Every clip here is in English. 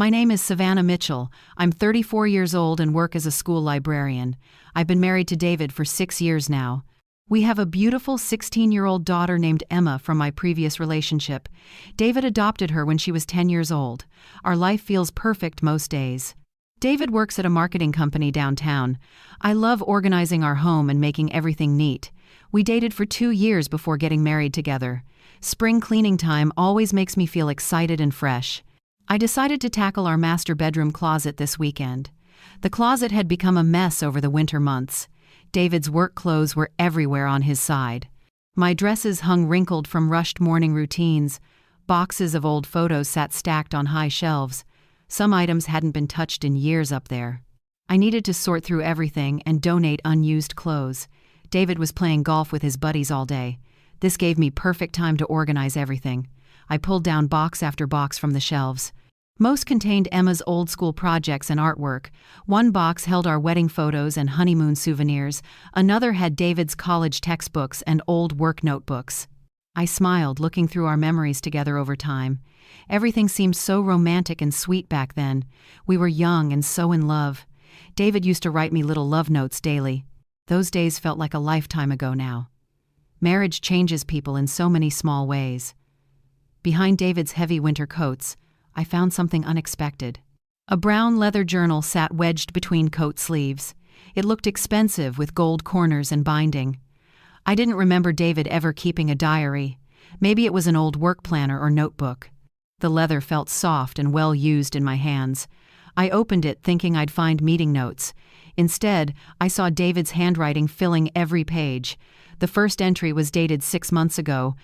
My name is Savannah Mitchell. I'm 34 years old and work as a school librarian. I've been married to David for 6 years now. We have a beautiful 16-year-old daughter named Emma from my previous relationship. David adopted her when she was 10 years old. Our life feels perfect most days. David works at a marketing company downtown. I love organizing our home and making everything neat. We dated for 2 years before getting married together. Spring cleaning time always makes me feel excited and fresh. I decided to tackle our master bedroom closet this weekend. The closet had become a mess over the winter months. David's work clothes were everywhere on his side. My dresses hung wrinkled from rushed morning routines. Boxes of old photos sat stacked on high shelves. Some items hadn't been touched in years up there. I needed to sort through everything and donate unused clothes. David was playing golf with his buddies all day. This gave me perfect time to organize everything. I pulled down box after box from the shelves. Most contained Emma's old school projects and artwork. One box held our wedding photos and honeymoon souvenirs. Another had David's college textbooks and old work notebooks. I smiled, looking through our memories together over time. Everything seemed so romantic and sweet back then. We were young and so in love. David used to write me little love notes daily. Those days felt like a lifetime ago now. Marriage changes people in so many small ways. Behind David's heavy winter coats, I found something unexpected. A brown leather journal sat wedged between coat sleeves. It looked expensive with gold corners and binding. I didn't remember David ever keeping a diary. Maybe it was an old work planner or notebook. The leather felt soft and well used in my hands. I opened it thinking I'd find meeting notes. Instead, I saw David's handwriting filling every page. The first entry was dated 6 months ago.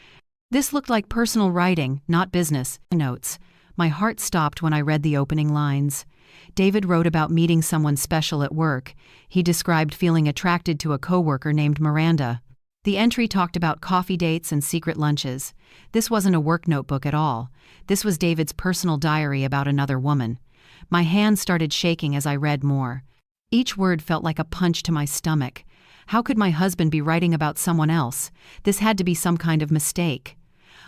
This looked like personal writing, not business notes. My heart stopped when I read the opening lines. David wrote about meeting someone special at work. He described feeling attracted to a coworker named Miranda. The entry talked about coffee dates and secret lunches. This wasn't a work notebook at all. This was David's personal diary about another woman. My hand started shaking as I read more. Each word felt like a punch to my stomach. How could my husband be writing about someone else? This had to be some kind of mistake.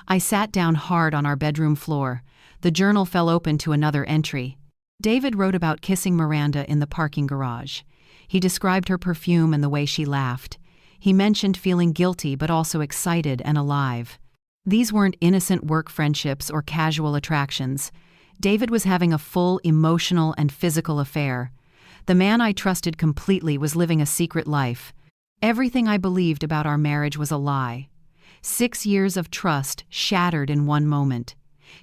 I sat down hard on our bedroom floor. The journal fell open to another entry. David wrote about kissing Miranda in the parking garage. He described her perfume and the way she laughed. He mentioned feeling guilty but also excited and alive. These weren't innocent work friendships or casual attractions. David was having a full emotional and physical affair. The man I trusted completely was living a secret life. Everything I believed about our marriage was a lie. 6 years of trust shattered in one moment.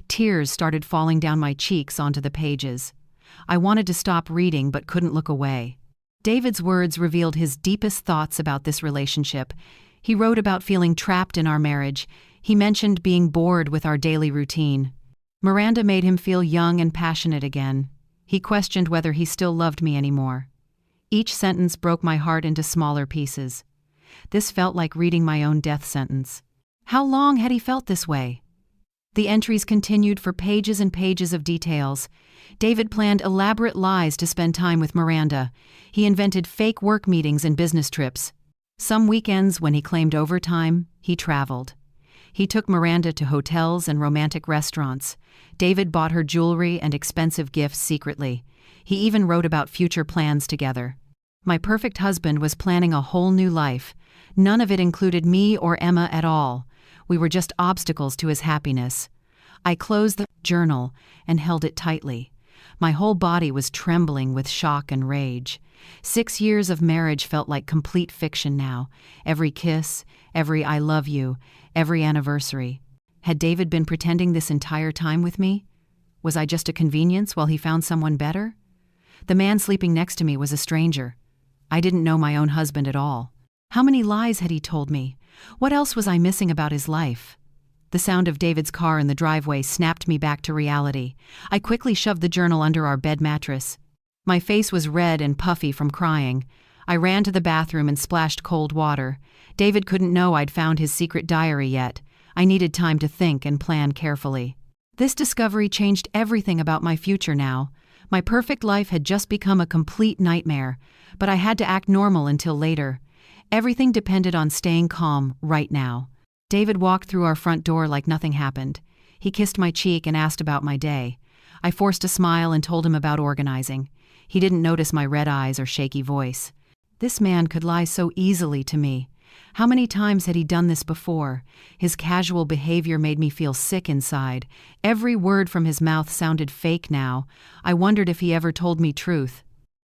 Tears started falling down my cheeks onto the pages. I wanted to stop reading but couldn't look away. David's words revealed his deepest thoughts about this relationship. He wrote about feeling trapped in our marriage. He mentioned being bored with our daily routine. Miranda made him feel young and passionate again. He questioned whether he still loved me anymore. Each sentence broke my heart into smaller pieces. This felt like reading my own death sentence. How long had he felt this way? The entries continued for pages and pages of details. David planned elaborate lies to spend time with Miranda. He invented fake work meetings and business trips. Some weekends, when he claimed overtime, he traveled. He took Miranda to hotels and romantic restaurants. David bought her jewelry and expensive gifts secretly. He even wrote about future plans together. My perfect husband was planning a whole new life. None of it included me or Emma at all. We were just obstacles to his happiness. I closed the journal and held it tightly. My whole body was trembling with shock and rage. 6 years of marriage felt like complete fiction now. Every kiss, every I love you, every anniversary. Had David been pretending this entire time with me? Was I just a convenience while he found someone better? The man sleeping next to me was a stranger. I didn't know my own husband at all. How many lies had he told me? What else was I missing about his life? The sound of David's car in the driveway snapped me back to reality. I quickly shoved the journal under our bed mattress. My face was red and puffy from crying. I ran to the bathroom and splashed cold water. David couldn't know I'd found his secret diary yet. I needed time to think and plan carefully. This discovery changed everything about my future now. My perfect life had just become a complete nightmare, but I had to act normal until later. Everything depended on staying calm right now. David walked through our front door like nothing happened. He kissed my cheek and asked about my day. I forced a smile and told him about organizing. He didn't notice my red eyes or shaky voice. This man could lie so easily to me. How many times had he done this before? His casual behavior made me feel sick inside. Every word from his mouth sounded fake now. I wondered if he ever told me truth.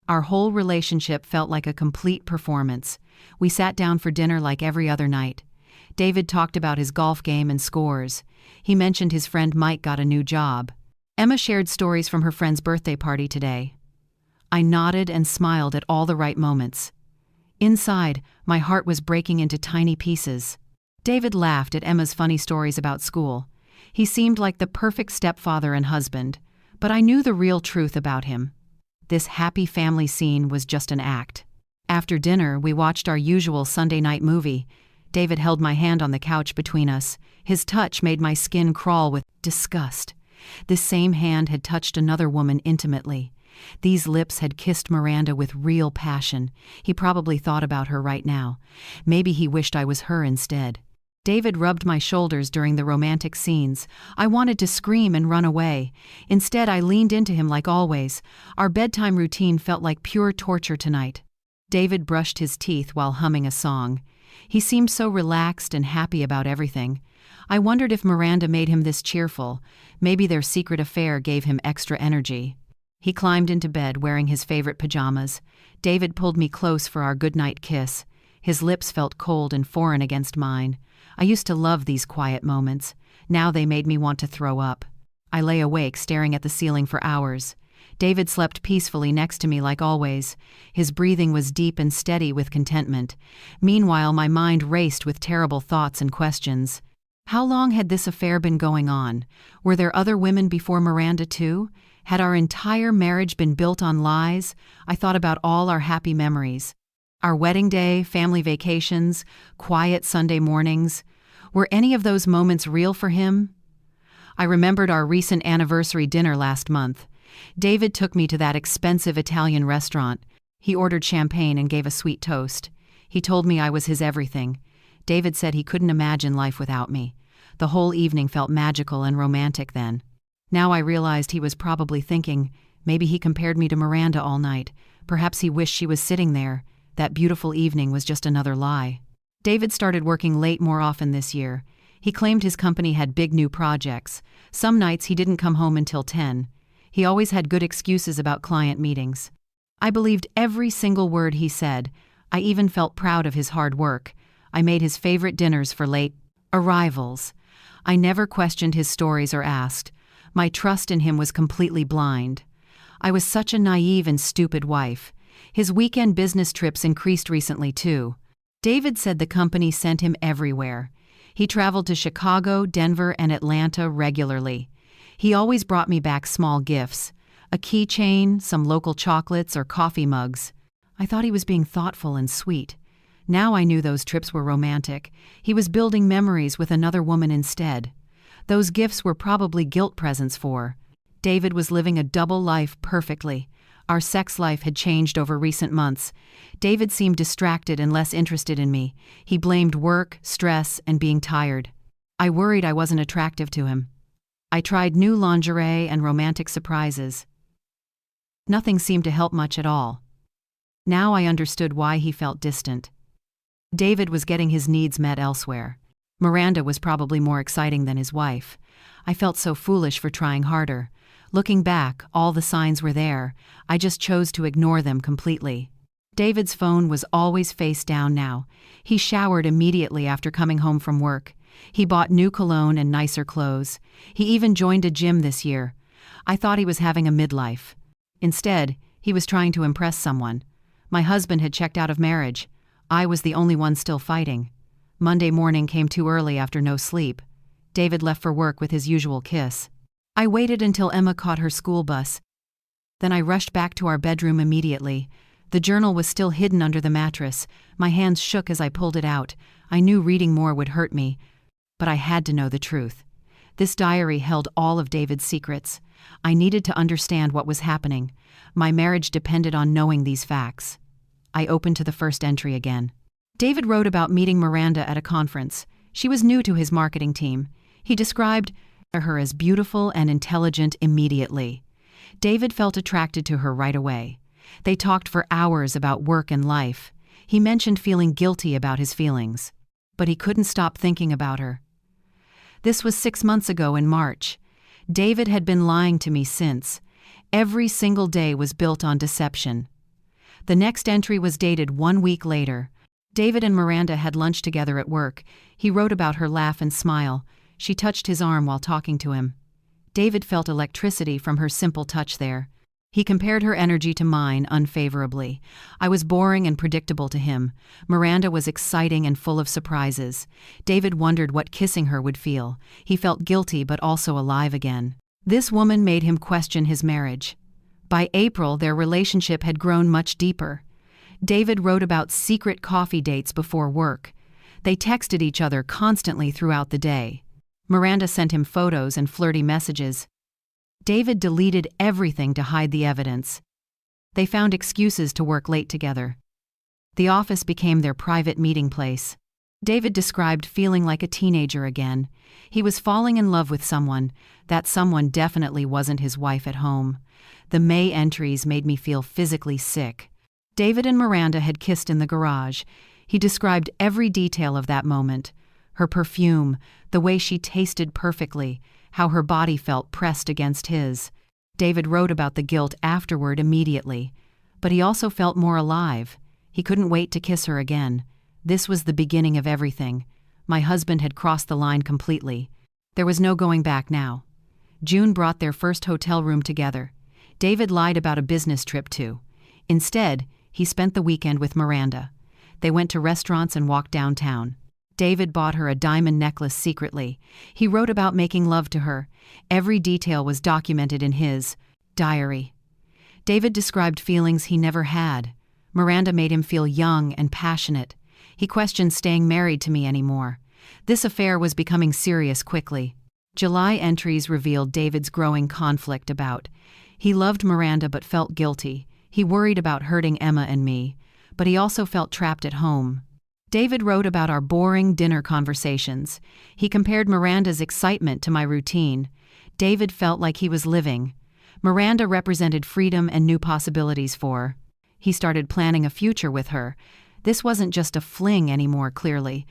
Our whole relationship felt like a complete performance. We sat down for dinner like every other night. David talked about his golf game and scores. He mentioned his friend Mike got a new job. Emma shared stories from her friend's birthday party today. I nodded and smiled at all the right moments. Inside, my heart was breaking into tiny pieces. David laughed at Emma's funny stories about school. He seemed like the perfect stepfather and husband, but I knew the real truth about him. This happy family scene was just an act. After dinner, we watched our usual Sunday night movie. David held my hand on the couch between us. His touch made my skin crawl with disgust. This same hand had touched another woman intimately. These lips had kissed Miranda with real passion. He probably thought about her right now. Maybe he wished I was her instead. David rubbed my shoulders during the romantic scenes. I wanted to scream and run away. Instead, I leaned into him like always. Our bedtime routine felt like pure torture tonight. David brushed his teeth while humming a song. He seemed so relaxed and happy about everything. I wondered if Miranda made him this cheerful. Maybe their secret affair gave him extra energy. He climbed into bed wearing his favorite pajamas. David pulled me close for our goodnight kiss. His lips felt cold and foreign against mine. I used to love these quiet moments. Now they made me want to throw up. I lay awake staring at the ceiling for hours. David slept peacefully next to me like always. His breathing was deep and steady with contentment. Meanwhile, my mind raced with terrible thoughts and questions. How long had this affair been going on? Were there other women before Miranda too? Had our entire marriage been built on lies? I thought about all our happy memories. Our wedding day, family vacations, quiet Sunday mornings. Were any of those moments real for him? I remembered our recent anniversary dinner last month. David took me to that expensive Italian restaurant. He ordered champagne and gave a sweet toast. He told me I was his everything. David said he couldn't imagine life without me. The whole evening felt magical and romantic then. Now I realized he was probably thinking, maybe he compared me to Miranda all night. Perhaps he wished she was sitting there. That beautiful evening was just another lie. David started working late more often this year. He claimed his company had big new projects. Some nights he didn't come home until 10. He always had good excuses about client meetings. I believed every single word he said. I even felt proud of his hard work. I made his favorite dinners for late arrivals. I never questioned his stories or asked. My trust in him was completely blind. I was such a naive and stupid wife. His weekend business trips increased recently too. David said the company sent him everywhere. He traveled to Chicago, Denver, and Atlanta regularly. He always brought me back small gifts, a keychain, some local chocolates, or coffee mugs. I thought he was being thoughtful and sweet. Now I knew those trips were romantic. He was building memories with another woman instead. Those gifts were probably guilt presents for. David was living a double life perfectly. Our sex life had changed over recent months. David seemed distracted and less interested in me. He blamed work, stress, and being tired. I worried I wasn't attractive to him. I tried new lingerie and romantic surprises. Nothing seemed to help much at all. Now I understood why he felt distant. David was getting his needs met elsewhere. Miranda was probably more exciting than his wife. I felt so foolish for trying harder. Looking back, all the signs were there. I just chose to ignore them completely. David's phone was always face down now. He showered immediately after coming home from work. He bought new cologne and nicer clothes. He even joined a gym this year. I thought he was having a midlife. Instead, he was trying to impress someone. My husband had checked out of marriage. I was the only one still fighting. Monday morning came too early after no sleep. David left for work with his usual kiss. I waited until Emma caught her school bus. Then I rushed back to our bedroom immediately. The journal was still hidden under the mattress. My hands shook as I pulled it out. I knew reading more would hurt me, but I had to know the truth. This diary held all of David's secrets. I needed to understand what was happening. My marriage depended on knowing these facts. I opened to the first entry again. David wrote about meeting Miranda at a conference. She was new to his marketing team. He described, her as beautiful and intelligent immediately. David felt attracted to her right away. They talked for hours about work and life. He mentioned feeling guilty about his feelings. But he couldn't stop thinking about her. This was 6 months ago in March. David had been lying to me since. Every single day was built on deception. The next entry was dated 1 week later. David and Miranda had lunch together at work. He wrote about her laugh and smile. She touched his arm while talking to him. David felt electricity from her simple touch there. He compared her energy to mine unfavorably. I was boring and predictable to him. Miranda was exciting and full of surprises. David wondered what kissing her would feel. He felt guilty but also alive again. This woman made him question his marriage. By April, their relationship had grown much deeper. David wrote about secret coffee dates before work. They texted each other constantly throughout the day. Miranda sent him photos and flirty messages. David deleted everything to hide the evidence. They found excuses to work late together. The office became their private meeting place. David described feeling like a teenager again. He was falling in love with someone. That someone definitely wasn't his wife at home. The May entries made me feel physically sick. David and Miranda had kissed in the garage. He described every detail of that moment. Her perfume, the way she tasted perfectly, how her body felt pressed against his. David wrote about the guilt afterward immediately. But he also felt more alive. He couldn't wait to kiss her again. This was the beginning of everything. My husband had crossed the line completely. There was no going back now. June brought their first hotel room together. David lied about a business trip too. Instead, he spent the weekend with Miranda. They went to restaurants and walked downtown. David bought her a diamond necklace secretly. He wrote about making love to her. Every detail was documented in his diary. David described feelings he never had. Miranda made him feel young and passionate. He questioned staying married to me anymore. This affair was becoming serious quickly. July entries revealed David's growing conflict about. He loved Miranda but felt guilty. He worried about hurting Emma and me, but he also felt trapped at home. David wrote about our boring dinner conversations. He compared Miranda's excitement to my routine. David felt like he was living. Miranda represented freedom and new possibilities for. He started planning a future with her. This wasn't just a fling anymore, clearly.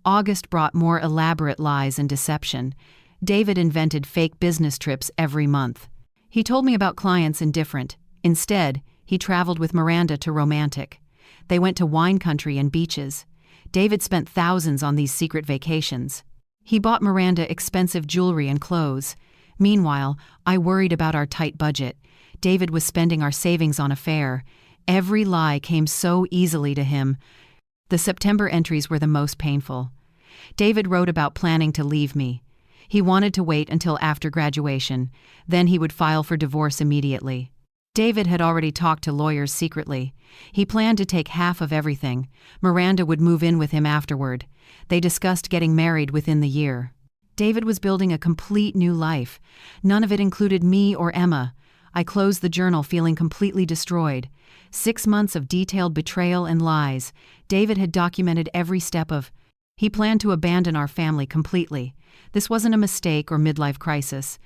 August brought more elaborate lies and deception. David invented fake business trips every month. He told me about clients indifferent. Instead, he traveled with Miranda to romantic. They went to wine country and beaches. David spent thousands on these secret vacations. He bought Miranda expensive jewelry and clothes. Meanwhile, I worried about our tight budget. David was spending our savings on a fare. Every lie came so easily to him. The September entries were the most painful. David wrote about planning to leave me. He wanted to wait until after graduation. Then he would file for divorce immediately. David had already talked to lawyers secretly. He planned to take half of everything. Miranda would move in with him afterward. They discussed getting married within the year. David was building a complete new life. None of it included me or Emma. I closed the journal feeling completely destroyed. 6 months of detailed betrayal and lies. David had documented every step of. He planned to abandon our family completely. This wasn't a mistake or midlife crisis.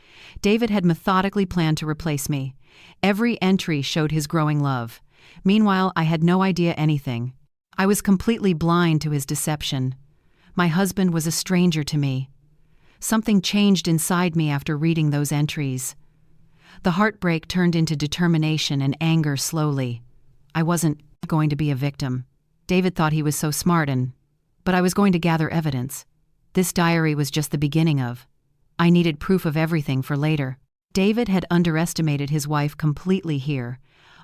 David had methodically planned to replace me. Every entry showed his growing love. Meanwhile, I had no idea anything. I was completely blind to his deception. My husband was a stranger to me. Something changed inside me after reading those entries. The heartbreak turned into determination and anger slowly. I wasn't going to be a victim. David thought he was so smart but I was going to gather evidence. This diary was just the beginning of. I needed proof of everything for later. David had underestimated his wife completely here.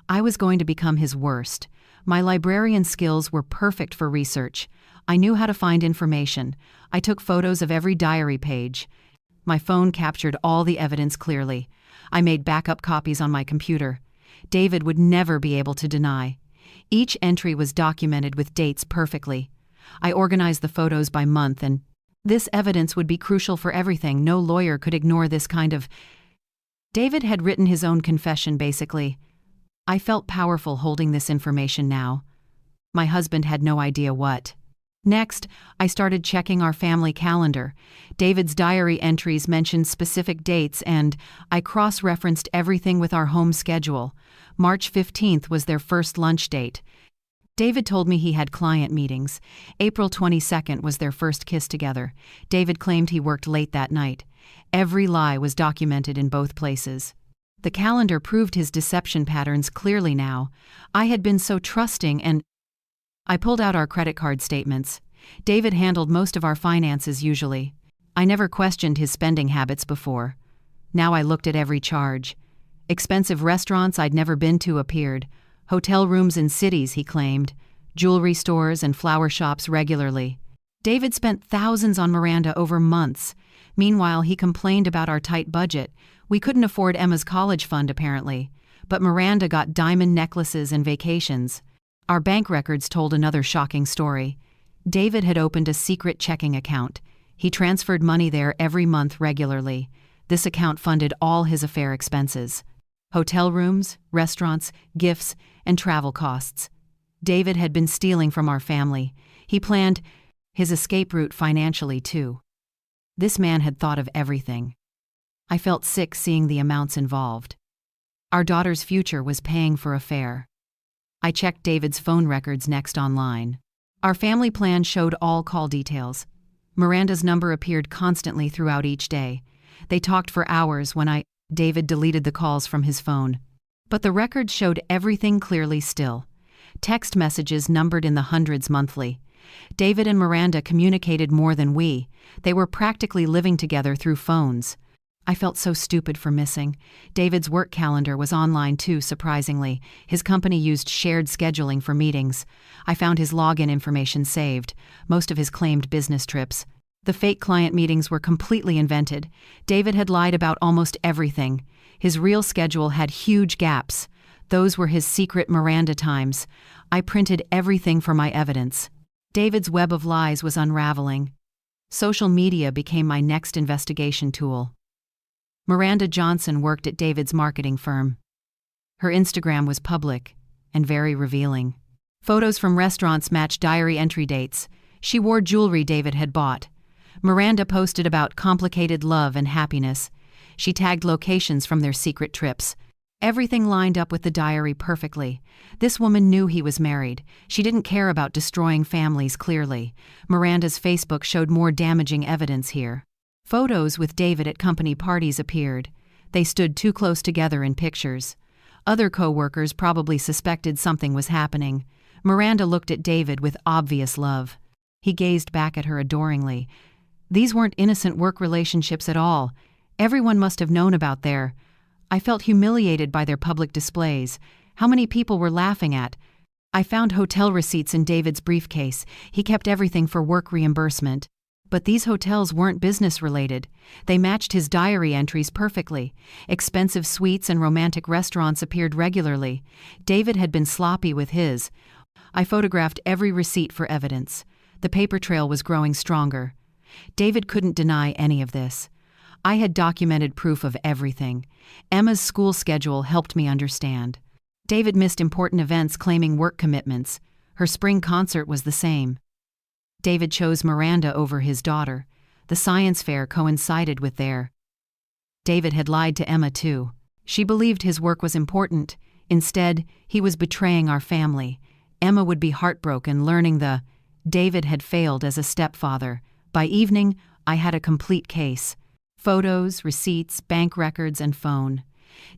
I was going to become his worst. My librarian skills were perfect for research. I knew how to find information. I took photos of every diary page. My phone captured all the evidence clearly. I made backup copies on my computer. David would never be able to deny. Each entry was documented with dates perfectly. I organized the photos by month, and this evidence would be crucial for everything. No lawyer could ignore this kind of. David had written his own confession, basically. I felt powerful holding this information now. My husband had no idea what. Next, I started checking our family calendar. David's diary entries mentioned specific dates, and I cross-referenced everything with our home schedule. March 15th was their first lunch date. David told me he had client meetings. April 22nd was their first kiss together. David claimed he worked late that night. Every lie was documented in both places. The calendar proved his deception patterns clearly now. I had been so trusting, and I pulled out our credit card statements. David handled most of our finances usually. I never questioned his spending habits before. Now I looked at every charge. Expensive restaurants I'd never been to appeared. Hotel rooms in cities, he claimed. Jewelry stores and flower shops regularly. David spent thousands on Miranda over months. Meanwhile, he complained about our tight budget. We couldn't afford Emma's college fund, apparently. But Miranda got diamond necklaces and vacations. Our bank records told another shocking story. David had opened a secret checking account. He transferred money there every month regularly. This account funded all his affair expenses. Hotel rooms, restaurants, gifts, and travel costs. David had been stealing from our family. He planned his escape route financially, too. This man had thought of everything. I felt sick seeing the amounts involved. Our daughter's future was paying for a fare. I checked David's phone records next online. Our family plan showed all call details. Miranda's number appeared constantly throughout each day. They talked for hours when David deleted the calls from his phone. But the records showed everything clearly still. Text messages numbered in the hundreds monthly. David and Miranda communicated more than we. They were practically living together through phones. I felt so stupid for missing. David's work calendar was online too, surprisingly. His company used shared scheduling for meetings. I found his login information saved, most of his claimed business trips. The fake client meetings were completely invented. David had lied about almost everything. His real schedule had huge gaps. Those were his secret Miranda times. I printed everything for my evidence. David's web of lies was unraveling. Social media became my next investigation tool. Miranda Johnson worked at David's marketing firm. Her Instagram was public and very revealing. Photos from restaurants matched diary entry dates. She wore jewelry David had bought. Miranda posted about complicated love and happiness. She tagged locations from their secret trips. Everything lined up with the diary perfectly. This woman knew he was married. She didn't care about destroying families, clearly. Miranda's Facebook showed more damaging evidence here. Photos with David at company parties appeared. They stood too close together in pictures. Other co-workers probably suspected something was happening. Miranda looked at David with obvious love. He gazed back at her adoringly. These weren't innocent work relationships at all. Everyone must have known about their... I felt humiliated by their public displays. How many people were laughing at? I found hotel receipts in David's briefcase. He kept everything for work reimbursement. But these hotels weren't business-related. They matched his diary entries perfectly. Expensive suites and romantic restaurants appeared regularly. David had been sloppy with his. I photographed every receipt for evidence. The paper trail was growing stronger. David couldn't deny any of this. I had documented proof of everything. Emma's school schedule helped me understand. David missed important events claiming work commitments. Her spring concert was the same. David chose Miranda over his daughter. The science fair coincided with their... David had lied to Emma too. She believed his work was important. Instead, he was betraying our family. Emma would be heartbroken learning David had failed as a stepfather. By evening, I had a complete case. Photos, receipts, bank records, and phone.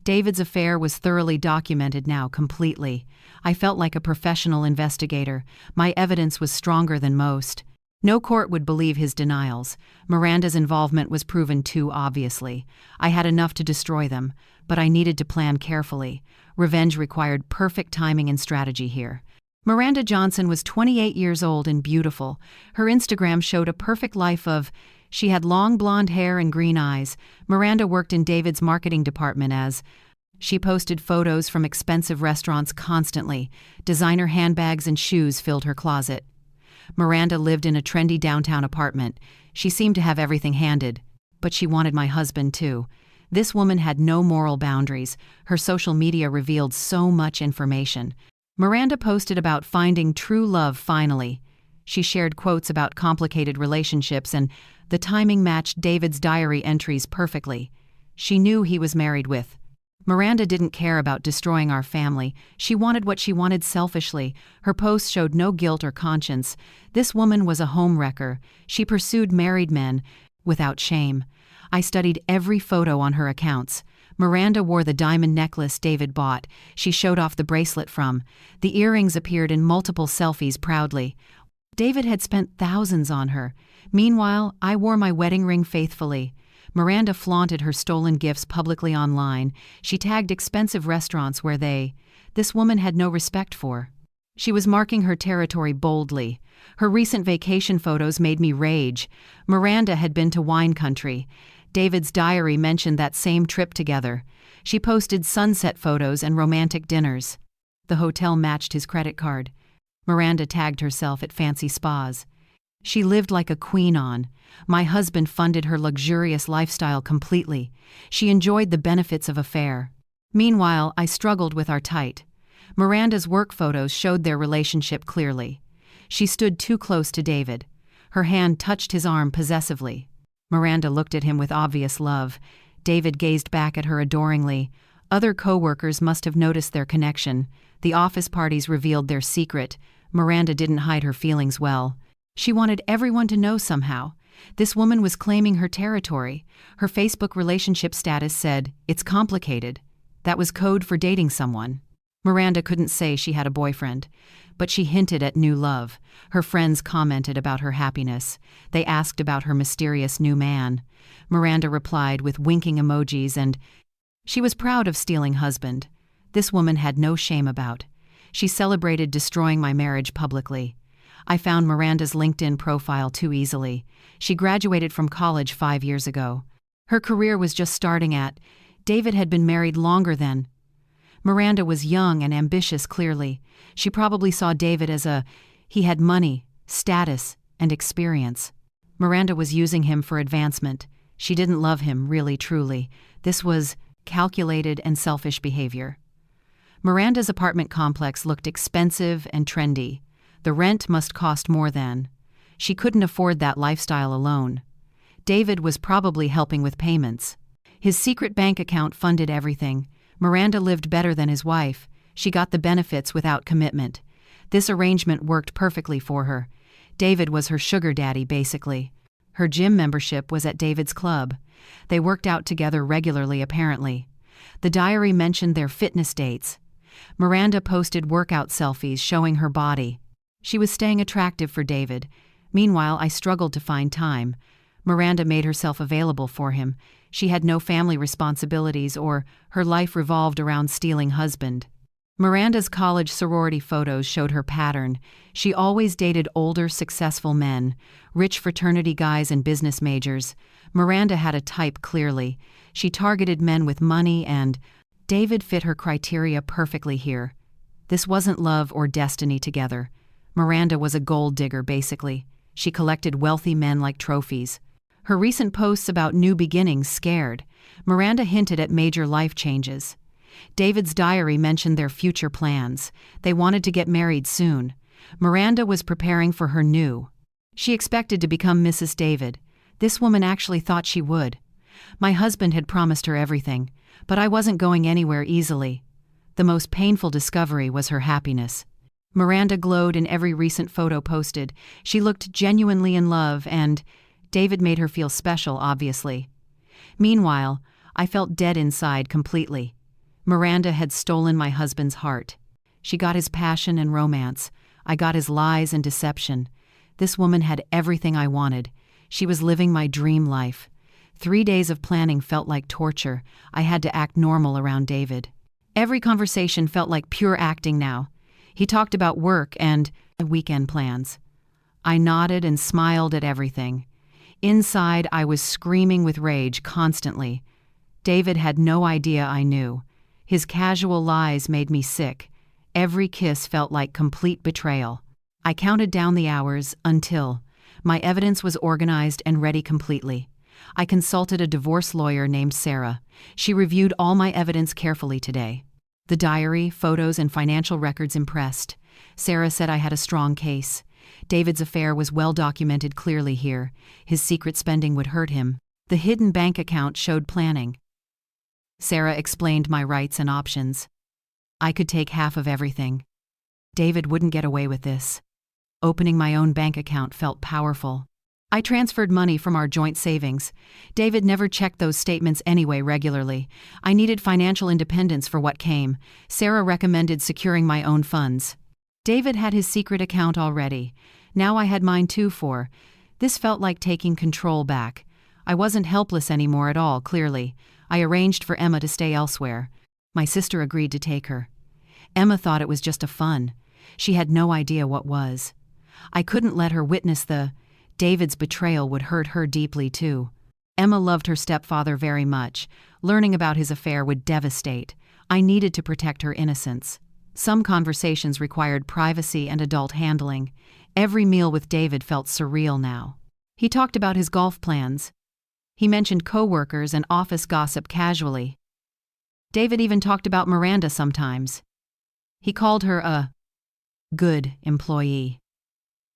David's affair was thoroughly documented now, completely. I felt like a professional investigator. My evidence was stronger than most. No court would believe his denials. Miranda's involvement was proven too obviously. I had enough to destroy them, but I needed to plan carefully. Revenge required perfect timing and strategy here. Miranda Johnson was 28 years old and beautiful. Her Instagram showed a perfect life of... She had long blonde hair and green eyes. Miranda worked in David's marketing department as... She posted photos from expensive restaurants constantly. Designer handbags and shoes filled her closet. Miranda lived in a trendy downtown apartment. She seemed to have everything handed. But she wanted my husband too. This woman had no moral boundaries. Her social media revealed so much information. Miranda posted about finding true love finally. She shared quotes about complicated relationships, and the timing matched David's diary entries perfectly. She knew he was married with. Miranda didn't care about destroying our family. She wanted what she wanted selfishly. Her posts showed no guilt or conscience. This woman was a homewrecker. She pursued married men without shame. I studied every photo on her accounts. Miranda wore the diamond necklace David bought. She showed off the bracelet from. The earrings appeared in multiple selfies proudly. David had spent thousands on her. Meanwhile, I wore my wedding ring faithfully. Miranda flaunted her stolen gifts publicly online. She tagged expensive restaurants where this woman had no respect for. She was marking her territory boldly. Her recent vacation photos made me rage. Miranda had been to wine country. David's diary mentioned that same trip together. She posted sunset photos and romantic dinners. The hotel matched his credit card. Miranda tagged herself at fancy spas. She lived like a queen on. My husband funded her luxurious lifestyle completely. She enjoyed the benefits of affair. Meanwhile, I struggled with our tight. Miranda's work photos showed their relationship clearly. She stood too close to David. Her hand touched his arm possessively. Miranda looked at him with obvious love. David gazed back at her adoringly. Other co-workers must have noticed their connection. The office parties revealed their secret. Miranda didn't hide her feelings well. She wanted everyone to know somehow. This woman was claiming her territory. Her Facebook relationship status said, "It's complicated." That was code for dating someone. Miranda couldn't say she had a boyfriend, but she hinted at new love. Her friends commented about her happiness. They asked about her mysterious new man. Miranda replied with winking emojis, and she was proud of stealing husband. This woman had no shame about. She celebrated destroying my marriage publicly. I found Miranda's LinkedIn profile too easily. She graduated from college 5 years ago. Her career was just starting at. David had been married longer than. Miranda was young and ambitious clearly. She probably saw David as he had money, status, and experience. Miranda was using him for advancement. She didn't love him, really, truly. This was calculated and selfish behavior. Miranda's apartment complex looked expensive and trendy. The rent must cost more than. She couldn't afford that lifestyle alone. David was probably helping with payments. His secret bank account funded everything. Miranda lived better than his wife. She got the benefits without commitment. This arrangement worked perfectly for her. David was her sugar daddy, basically. Her gym membership was at David's club. They worked out together regularly, apparently. The diary mentioned their fitness dates. Miranda posted workout selfies showing her body. She was staying attractive for David. Meanwhile, I struggled to find time. Miranda made herself available for him. She had no family responsibilities, or her life revolved around stealing husband. Miranda's college sorority photos showed her pattern. She always dated older, successful men, rich fraternity guys and business majors. Miranda had a type clearly. She targeted men with money, and David fit her criteria perfectly here. This wasn't love or destiny together. Miranda was a gold digger, basically. She collected wealthy men like trophies. Her recent posts about new beginnings scared. Miranda hinted at major life changes. David's diary mentioned their future plans. They wanted to get married soon. Miranda was preparing for her new. She expected to become Mrs. David. This woman actually thought she would. My husband had promised her everything, but I wasn't going anywhere easily. The most painful discovery was her happiness. Miranda glowed in every recent photo posted. She looked genuinely in love, and David made her feel special, obviously. Meanwhile, I felt dead inside completely. Miranda had stolen my husband's heart. She got his passion and romance. I got his lies and deception. This woman had everything I wanted. She was living my dream life. 3 days of planning felt like torture. I had to act normal around David. Every conversation felt like pure acting now. He talked about work and weekend plans. I nodded and smiled at everything. Inside, I was screaming with rage constantly. David had no idea I knew. His casual lies made me sick. Every kiss felt like complete betrayal. I counted down the hours until my evidence was organized and ready completely. I consulted a divorce lawyer named Sarah. She reviewed all my evidence carefully today. The diary, photos, and financial records impressed. Sarah said I had a strong case. David's affair was well documented clearly here. His secret spending would hurt him. The hidden bank account showed planning. Sarah explained my rights and options. I could take half of everything. David wouldn't get away with this. Opening my own bank account felt powerful. I transferred money from our joint savings. David never checked those statements anyway regularly. I needed financial independence for what came. Sarah recommended securing my own funds. David had his secret account already. Now I had mine too for. This felt like taking control back. I wasn't helpless anymore at all, clearly. I arranged for Emma to stay elsewhere. My sister agreed to take her. Emma thought it was just a fun. She had no idea what was. I couldn't let her witness David's betrayal would hurt her deeply too. Emma loved her stepfather very much. Learning about his affair would devastate. I needed to protect her innocence. Some conversations required privacy and adult handling. Every meal with David felt surreal now. He talked about his golf plans. He mentioned coworkers and office gossip casually. David even talked about Miranda sometimes. He called her a good employee.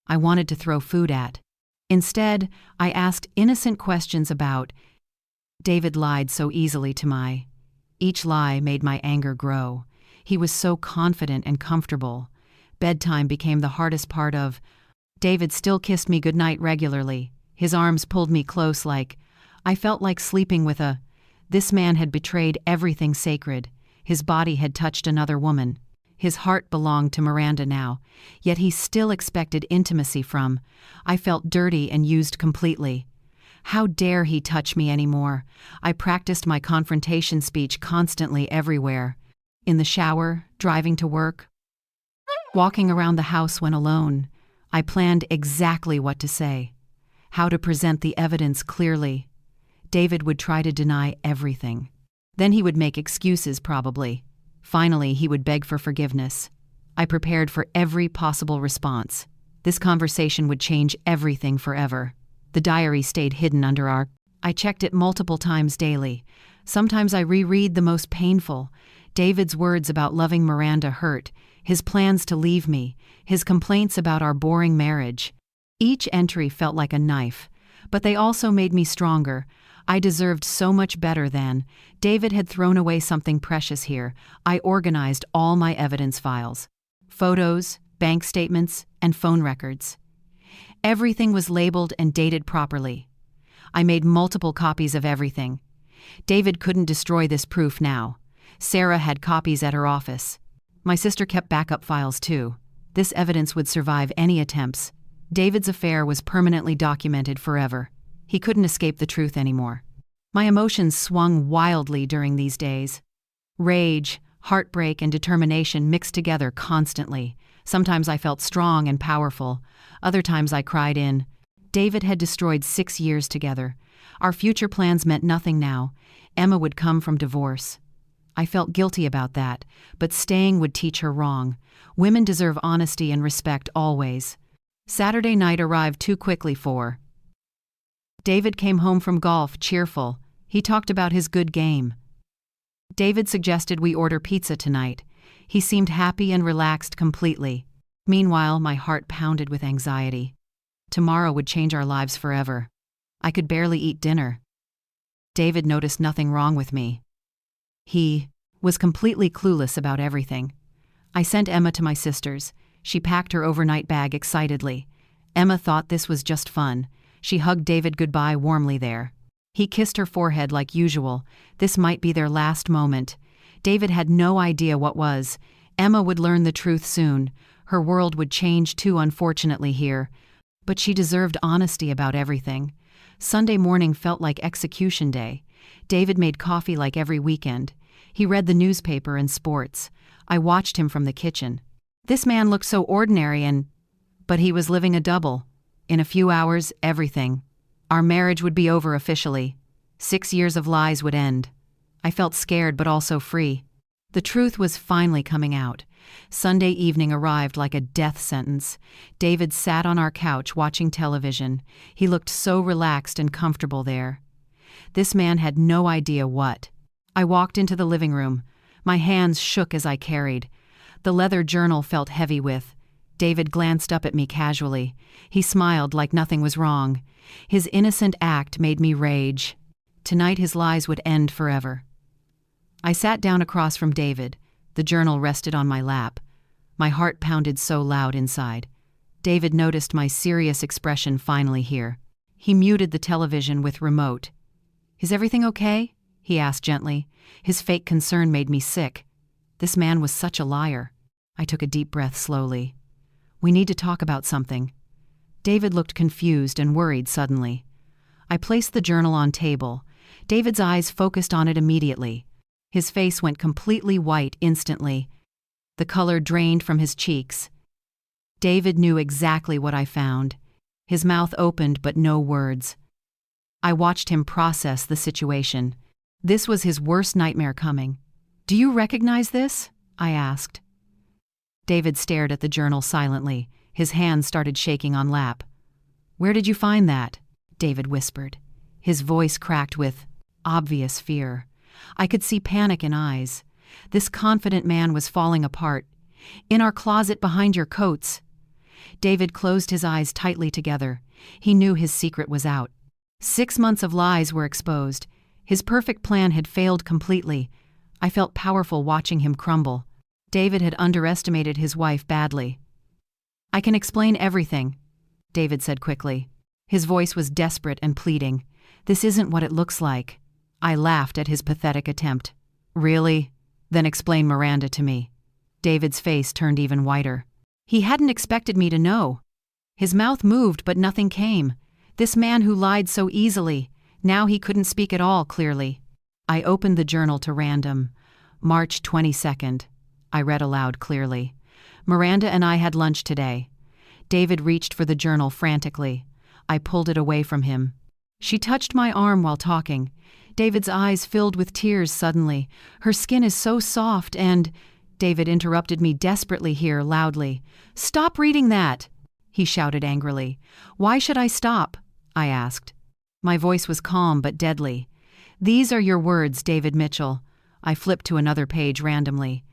I wanted to throw food at. Instead, I asked innocent questions about. David lied so easily to Each lie made my anger grow. He was so confident and comfortable. Bedtime became the hardest part of. David still kissed me goodnight regularly. His arms pulled me close I felt like sleeping with This man had betrayed everything sacred. His body had touched another woman. His heart belonged to Miranda now, yet he still expected intimacy from. I felt dirty and used completely. How dare he touch me anymore? I practiced my confrontation speech constantly everywhere. In the shower, driving to work, walking around the house when alone. I planned exactly what to say, how to present the evidence clearly. David would try to deny everything. Then he would make excuses, probably. Finally, he would beg for forgiveness. I prepared for every possible response. This conversation would change everything forever. The diary stayed hidden under our. I checked it multiple times daily. Sometimes I reread the most painful. David's words about loving Miranda hurt, his plans to leave me, his complaints about our boring marriage. Each entry felt like a knife, but they also made me stronger. I deserved so much better than. David had thrown away something precious here. I organized all my evidence files. Photos, bank statements, and phone records. Everything was labeled and dated properly. I made multiple copies of everything. David couldn't destroy this proof now. Sarah had copies at her office. My sister kept backup files too. This evidence would survive any attempts. David's affair was permanently documented forever. He couldn't escape the truth anymore. My emotions swung wildly during these days. Rage, heartbreak, and determination mixed together constantly. Sometimes I felt strong and powerful. Other times I cried in. David had destroyed 6 years together. Our future plans meant nothing now. Emma would come from divorce. I felt guilty about that, but staying would teach her wrong. Women deserve honesty and respect always. Saturday night arrived too quickly for. David came home from golf, cheerful. He talked about his good game. David suggested we order pizza tonight. He seemed happy and relaxed completely. Meanwhile, my heart pounded with anxiety. Tomorrow would change our lives forever. I could barely eat dinner. David noticed nothing wrong with me. He was completely clueless about everything. I sent Emma to my sister's. She packed her overnight bag excitedly. Emma thought this was just fun. She hugged David goodbye warmly there. He kissed her forehead like usual. This might be their last moment. David had no idea what was. Emma would learn the truth soon. Her world would change too, unfortunately, here. But she deserved honesty about everything. Sunday morning felt like execution day. David made coffee like every weekend. He read the newspaper and sports. I watched him from the kitchen. This man looked so ordinary but he was living a double. In a few hours, everything. Our marriage would be over officially. 6 years of lies would end. I felt scared but also free. The truth was finally coming out. Sunday evening arrived like a death sentence. David sat on our couch watching television. He looked so relaxed and comfortable there. This man had no idea what. I walked into the living room. My hands shook as I carried. The leather journal felt heavy with. David glanced up at me casually. He smiled like nothing was wrong. His innocent act made me rage. Tonight his lies would end forever. I sat down across from David. The journal rested on my lap. My heart pounded so loud inside. David noticed my serious expression finally here. He muted the television with remote. "Is everything okay?" he asked gently. His fake concern made me sick. This man was such a liar. I took a deep breath slowly. "We need to talk about something." David looked confused and worried suddenly. I placed the journal on table. David's eyes focused on it immediately. His face went completely white instantly. The color drained from his cheeks. David knew exactly what I found. His mouth opened but no words. I watched him process the situation. This was his worst nightmare coming. "Do you recognize this?" I asked. David stared at the journal silently. His hands started shaking on lap. "Where did you find that?" David whispered. His voice cracked with obvious fear. I could see panic in eyes. This confident man was falling apart. "In our closet behind your coats." David closed his eyes tightly together. He knew his secret was out. 6 months of lies were exposed. His perfect plan had failed completely. I felt powerful watching him crumble. David had underestimated his wife badly. "I can explain everything," David said quickly. His voice was desperate and pleading. "This isn't what it looks like." I laughed at his pathetic attempt. "Really? Then explain Miranda to me." David's face turned even whiter. He hadn't expected me to know. His mouth moved, but nothing came. This man who lied so easily, now he couldn't speak at all clearly. I opened the journal to random. March 22nd. I read aloud clearly. "Miranda and I had lunch today." David reached for the journal frantically. I pulled it away from him. "She touched my arm while talking." David's eyes filled with tears suddenly. "Her skin is so soft and—" David interrupted me desperately here, loudly. "Stop reading that!" he shouted angrily. "Why should I stop?" I asked. My voice was calm but deadly. "These are your words, David Mitchell." I flipped to another page randomly.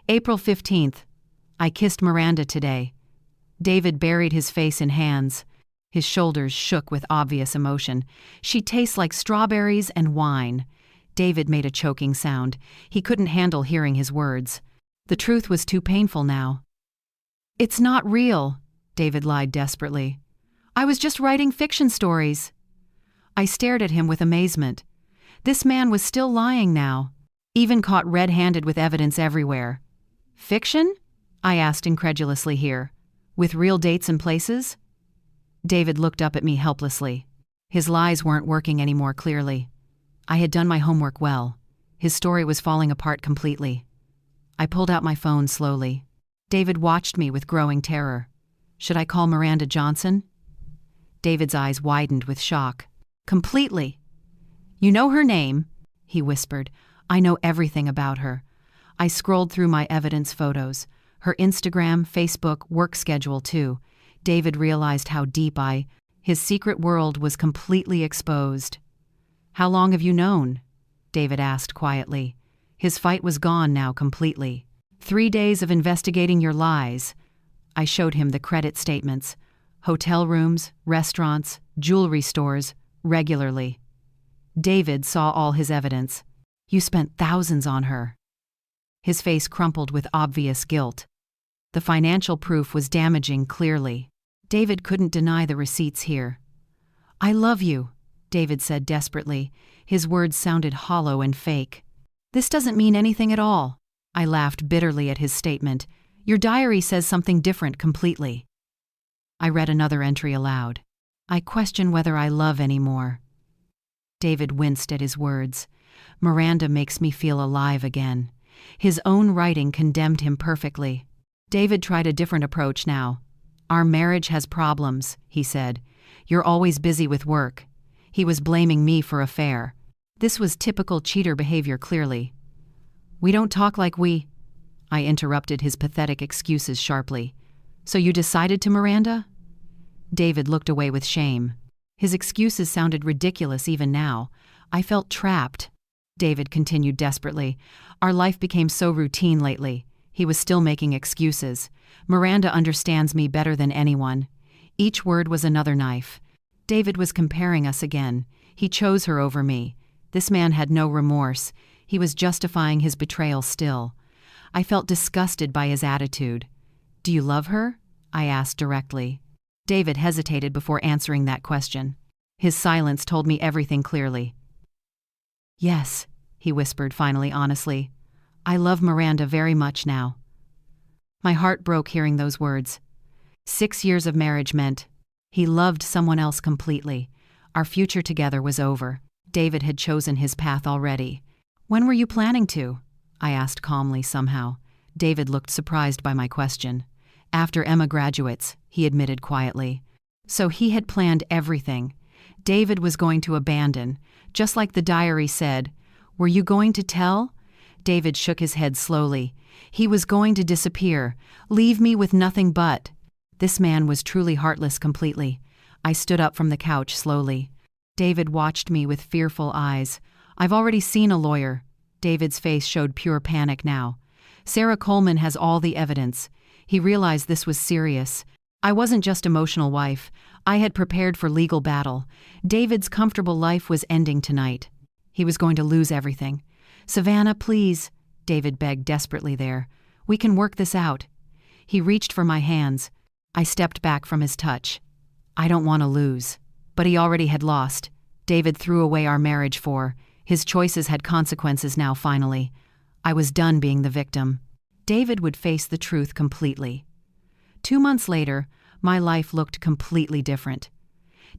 "April 15th. I kissed Miranda today." David buried his face in hands. His shoulders shook with obvious emotion. "She tastes like strawberries and wine." David made a choking sound. He couldn't handle hearing his words. The truth was too painful now. "It's not real," David lied desperately. "I was just writing fiction stories." I stared at him with amazement. This man was still lying now, even caught red-handed with evidence everywhere. "Fiction?" I asked incredulously here. "With real dates and places?" David looked up at me helplessly. His lies weren't working anymore clearly. I had done my homework well. His story was falling apart completely. I pulled out my phone slowly. David watched me with growing terror. "Should I call Miranda Johnson?" David's eyes widened with shock. "Completely." "You know her name," he whispered. "I know everything about her." I scrolled through my evidence photos. Her Instagram, Facebook, work schedule too. David realized how deep his secret world was completely exposed. "How long have you known?" David asked quietly. His fight was gone now completely. 3 days of investigating your lies." I showed him the credit statements. Hotel rooms, restaurants, jewelry stores, regularly. David saw all his evidence. "You spent thousands on her." His face crumpled with obvious guilt. The financial proof was damaging clearly. David couldn't deny the receipts here. "I love you," David said desperately. His words sounded hollow and fake. "This doesn't mean anything at all." I laughed bitterly at his statement. "Your diary says something different completely." I read another entry aloud. "I question whether I love anymore." David winced at his words. "Miranda makes me feel alive again." His own writing condemned him perfectly. David tried a different approach now. "Our marriage has problems," he said. "You're always busy with work." He was blaming me for affair. This was typical cheater behavior clearly. "We don't talk like we—" I interrupted his pathetic excuses sharply. "So you decided to Miranda?" David looked away with shame. His excuses sounded ridiculous even now. I felt trapped. David continued desperately. "Our life became so routine lately." He was still making excuses. Miranda understands me better than anyone. Each word was another knife. David was comparing us again. He chose her over me. This man had no remorse. He was justifying his betrayal still. I felt disgusted by his attitude. "Do you love her?" I asked directly. David hesitated before answering that question. His silence told me everything clearly. "Yes," he whispered finally honestly. "I love Miranda very much now." My heart broke hearing those words. 6 years of marriage meant he loved someone else completely. Our future together was over. David had chosen his path already. "When were you planning to?" I asked calmly somehow. David looked surprised by my question. "After Emma graduates," he admitted quietly. So he had planned everything. David was going to abandon, just like the diary said. "Were you going to tell?" David shook his head slowly. He was going to disappear, leave me with nothing but. This man was truly heartless completely. I stood up from the couch slowly. David watched me with fearful eyes. "I've already seen a lawyer." David's face showed pure panic now. "Sarah Coleman has all the evidence." He realized this was serious. I wasn't just emotional wife. I had prepared for legal battle. David's comfortable life was ending tonight. He was going to lose everything. "Savannah, please," David begged desperately there. "We can work this out." He reached for my hands. I stepped back from his touch. "I don't want to lose." But he already had lost. David threw away our marriage for. His choices had consequences now finally. I was done being the victim. David would face the truth completely. 2 months later, my life looked completely different.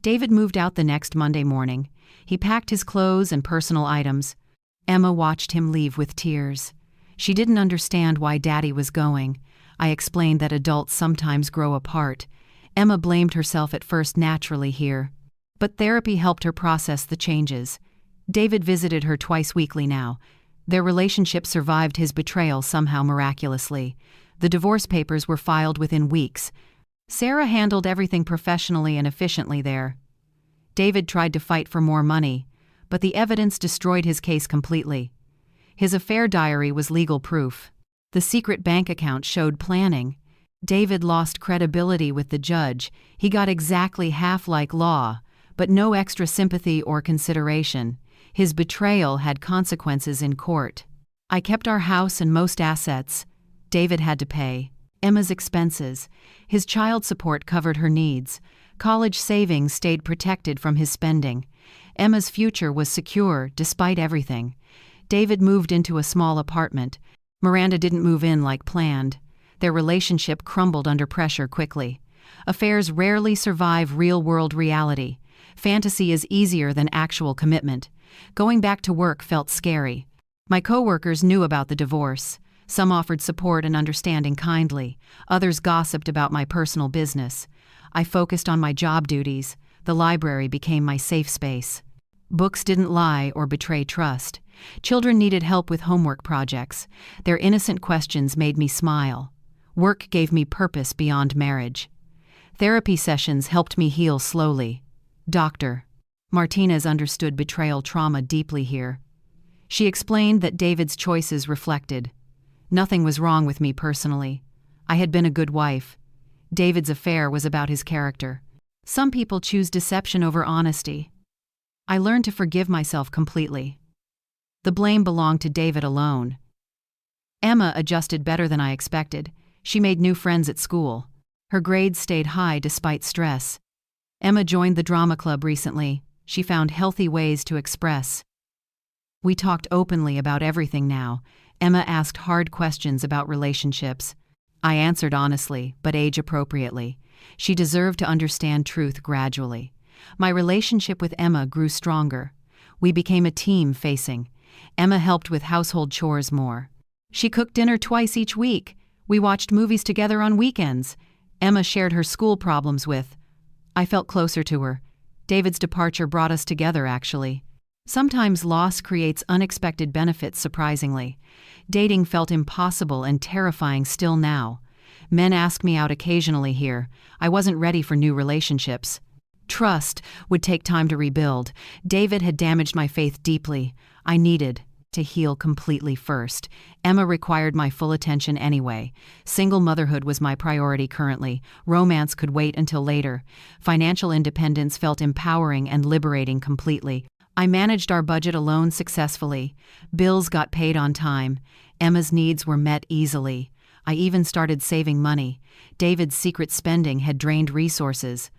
David moved out the next Monday morning. He packed his clothes and personal items. Emma watched him leave with tears. She didn't understand why Daddy was going. I explained that adults sometimes grow apart. Emma blamed herself at first naturally here. But therapy helped her process the changes. David visited her twice weekly now. Their relationship survived his betrayal somehow miraculously. The divorce papers were filed within weeks. Sarah handled everything professionally and efficiently there. David tried to fight for more money, but the evidence destroyed his case completely. His affair diary was legal proof. The secret bank account showed planning. David lost credibility with the judge. He got exactly half like law, but no extra sympathy or consideration. His betrayal had consequences in court. I kept our house and most assets. David had to pay Emma's expenses. His child support covered her needs. College savings stayed protected from his spending. Emma's future was secure despite everything. David moved into a small apartment. Miranda didn't move in like planned. Their relationship crumbled under pressure quickly. Affairs rarely survive real-world reality. Fantasy is easier than actual commitment. Going back to work felt scary. My coworkers knew about the divorce. Some offered support and understanding kindly. Others gossiped about my personal business. I focused on my job duties. The library became my safe space. Books didn't lie or betray trust. Children needed help with homework projects. Their innocent questions made me smile. Work gave me purpose beyond marriage. Therapy sessions helped me heal slowly. Dr. Martinez understood betrayal trauma deeply here. She explained that David's choices reflected. Nothing was wrong with me personally. I had been a good wife. David's affair was about his character. Some people choose deception over honesty. I learned to forgive myself completely. The blame belonged to David alone. Emma adjusted better than I expected. She made new friends at school. Her grades stayed high despite stress. Emma joined the drama club recently. She found healthy ways to express. We talked openly about everything now. Emma asked hard questions about relationships. I answered honestly, but age-appropriately. She deserved to understand truth gradually. My relationship with Emma grew stronger. We became a team facing. Emma helped with household chores more. She cooked dinner twice each week. We watched movies together on weekends. Emma shared her school problems with. I felt closer to her. David's departure brought us together, actually. Sometimes loss creates unexpected benefits, surprisingly. Dating felt impossible and terrifying still now. Men ask me out occasionally here. I wasn't ready for new relationships. Trust would take time to rebuild. David had damaged my faith deeply. I needed to heal completely first. Emma required my full attention anyway. Single motherhood was my priority currently. Romance could wait until later. Financial independence felt empowering and liberating completely. I managed our budget alone successfully. Bills got paid on time. Emma's needs were met easily. I even started saving money. David's secret spending had drained resources.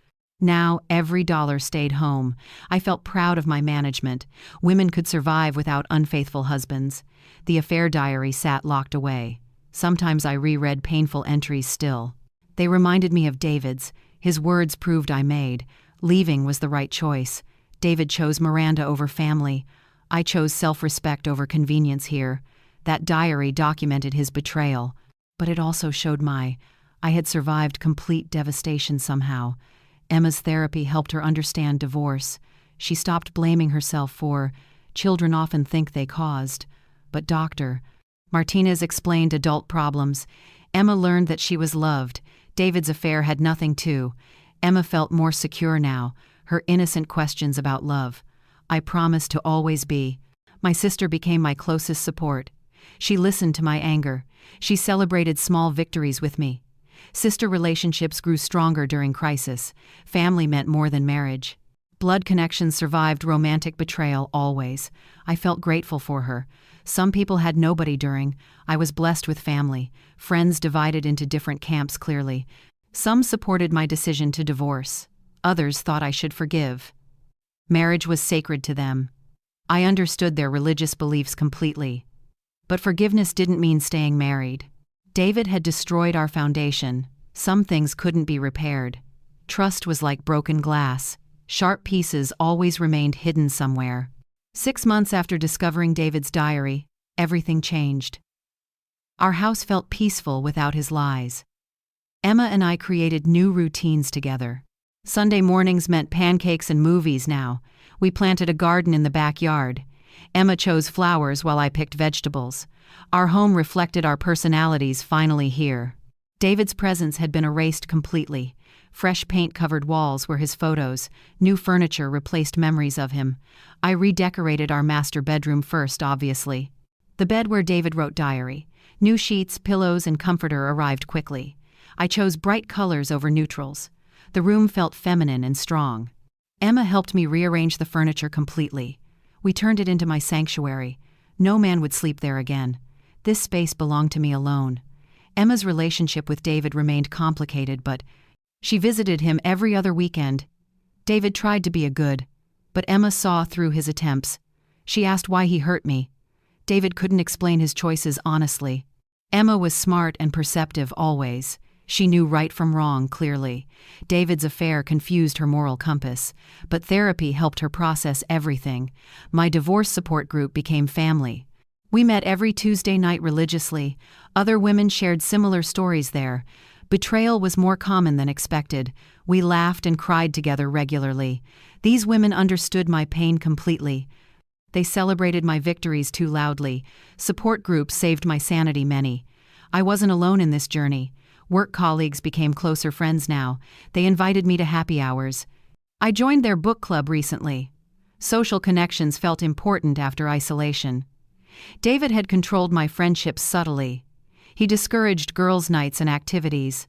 Now, every dollar stayed home. I felt proud of my management. Women could survive without unfaithful husbands. The affair diary sat locked away. Sometimes I reread painful entries still. They reminded me of David's. His words proved I made. Leaving was the right choice. David chose Miranda over family. I chose self-respect over convenience here. That diary documented his betrayal. But it also showed I had survived complete devastation somehow. Emma's therapy helped her understand divorce. She stopped blaming herself for children often think they caused. But Dr. Martinez explained adult problems. Emma learned that she was loved. David's affair had nothing to. Emma felt more secure now, her innocent questions about love. I promised to always be. My sister became my closest support. She listened to my anger. She celebrated small victories with me. Sister relationships grew stronger during crisis. Family meant more than marriage. Blood connections survived romantic betrayal always. I felt grateful for her. Some people had nobody during. I was blessed with family. Friends divided into different camps clearly. Some supported my decision to divorce. Others thought I should forgive. Marriage was sacred to them. I understood their religious beliefs completely. But forgiveness didn't mean staying married. David had destroyed our foundation. Some things couldn't be repaired. Trust was like broken glass. Sharp pieces always remained hidden somewhere. 6 months after discovering David's diary, everything changed. Our house felt peaceful without his lies. Emma and I created new routines together. Sunday mornings meant pancakes and movies now. We planted a garden in the backyard. Emma chose flowers while I picked vegetables. Our home reflected our personalities finally here. David's presence had been erased completely. Fresh paint-covered walls were his photos. New furniture replaced memories of him. I redecorated our master bedroom first, obviously. The bed where David wrote diary. New sheets, pillows, and comforter arrived quickly. I chose bright colors over neutrals. The room felt feminine and strong. Emma helped me rearrange the furniture completely. We turned it into my sanctuary. No man would sleep there again. This space belonged to me alone. Emma's relationship with David remained complicated, but she visited him every other weekend. David tried to be a good, but Emma saw through his attempts. She asked why he hurt me. David couldn't explain his choices honestly. Emma was smart and perceptive always. She knew right from wrong clearly. David's affair confused her moral compass, but therapy helped her process everything. My divorce support group became family. We met every Tuesday night religiously. Other women shared similar stories there. Betrayal was more common than expected. We laughed and cried together regularly. These women understood my pain completely. They celebrated my victories too loudly. Support groups saved my sanity many. I wasn't alone in this journey. Work colleagues became closer friends now. They invited me to happy hours. I joined their book club recently. Social connections felt important after isolation. David had controlled my friendships subtly. He discouraged girls' nights and activities.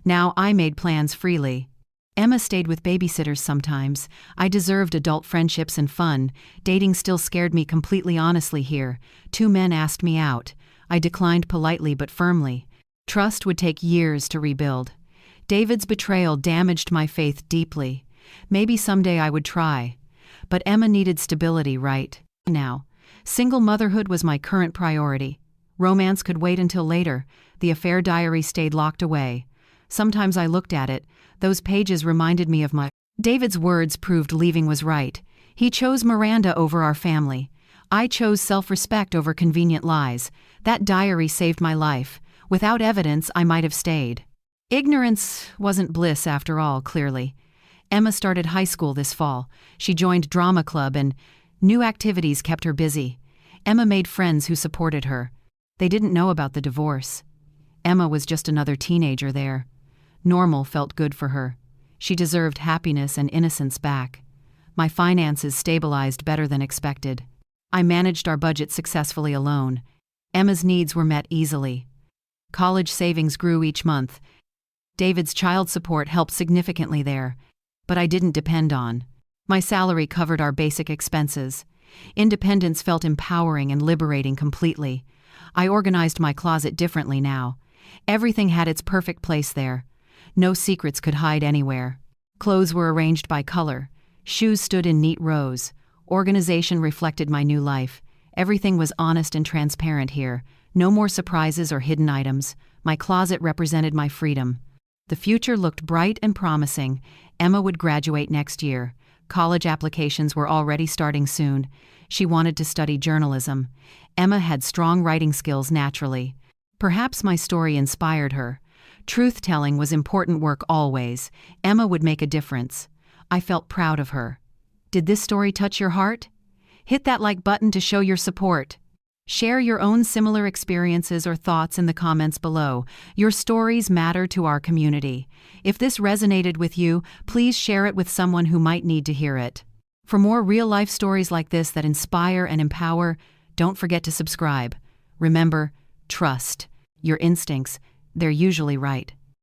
Now I made plans freely. Emma stayed with babysitters sometimes. I deserved adult friendships and fun. Dating still scared me completely honestly here. 2 men asked me out. I declined politely but firmly. Trust would take years to rebuild. David's betrayal damaged my faith deeply. Maybe someday I would try. But Emma needed stability right now. Single motherhood was my current priority. Romance could wait until later. The affair diary stayed locked away. Sometimes I looked at it. Those pages reminded me of my... David's words proved leaving was right. He chose Miranda over our family. I chose self-respect over convenient lies. That diary saved my life. Without evidence, I might have stayed. Ignorance wasn't bliss after all, clearly. Emma started high school this fall. She joined drama club and new activities kept her busy. Emma made friends who supported her. They didn't know about the divorce. Emma was just another teenager there. Normal felt good for her. She deserved happiness and innocence back. My finances stabilized better than expected. I managed our budget successfully alone. Emma's needs were met easily. College savings grew each month. David's child support helped significantly there, but I didn't depend on. My salary covered our basic expenses. Independence felt empowering and liberating completely. I organized my closet differently now. Everything had its perfect place there. No secrets could hide anywhere. Clothes were arranged by color. Shoes stood in neat rows. Organization reflected my new life. Everything was honest and transparent here. No more surprises or hidden items. My closet represented my freedom. The future looked bright and promising. Emma would graduate next year. College applications were already starting soon. She wanted to study journalism. Emma had strong writing skills naturally. Perhaps my story inspired her. Truth-telling was important work always. Emma would make a difference. I felt proud of her. Did this story touch your heart? Hit that like button to show your support. Share your own similar experiences or thoughts in the comments below. Your stories matter to our community. If this resonated with you, please share it with someone who might need to hear it. For more real-life stories like this that inspire and empower, don't forget to subscribe. Remember, trust your instincts. They're usually right.